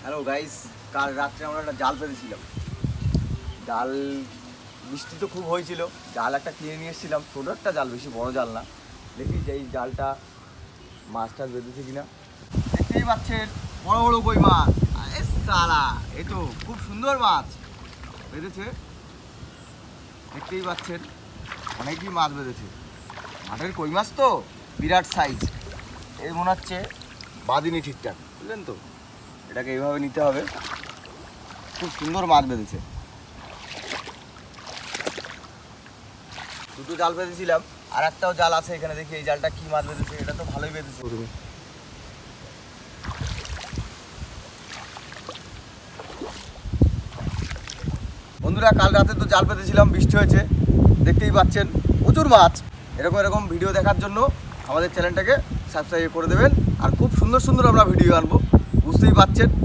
Hello guys, কাল রাত্রে আমরা একটা জাল পেতেছিলাম। জাল বৃষ্টি তো খুব হয়েছিল, জাল একটা কিনে নিয়ে এসেছিলাম, ছোটো একটা জাল, বেশি বড় জাল না। দেখি যে এই জালটা মাছটা বেঁধেছে কিনা। দেখতেই পাচ্ছেন বড় বড় কই মাছ। আরে সালা, এই তো খুব সুন্দর মাছ বেঁধেছে। দেখতেই পাচ্ছেন অনেকই মাছ বেঁধেছে। মাঠের কই মাছ তো বিরাট সাইজ। এই মনে হচ্ছে বাঁধিনি ঠিকঠাক, বুঝলেন তো? এটাকে এইভাবে নিতে হবে। খুব সুন্দর মাছ বেঁধেছে। দুটো জাল বেঁধেছিলাম, আর একটাও জাল আছে এখানে। দেখি এই জালটা কি মাছ বেঁধেছে। এটা তো ভালোই বেঁধেছে। বন্ধুরা, কাল রাতে তো জাল পেতেছিলাম, বৃষ্টি হয়েছে, দেখতেই পাচ্ছেন প্রচুর মাছ। এরকম এরকম ভিডিও দেখার জন্য আমাদের চ্যানেলটাকে সাবস্ক্রাইব করে দেবেন। আর খুব সুন্দর সুন্দর আমরা ভিডিও আনবো, বুঝতেই পাচ্ছেন।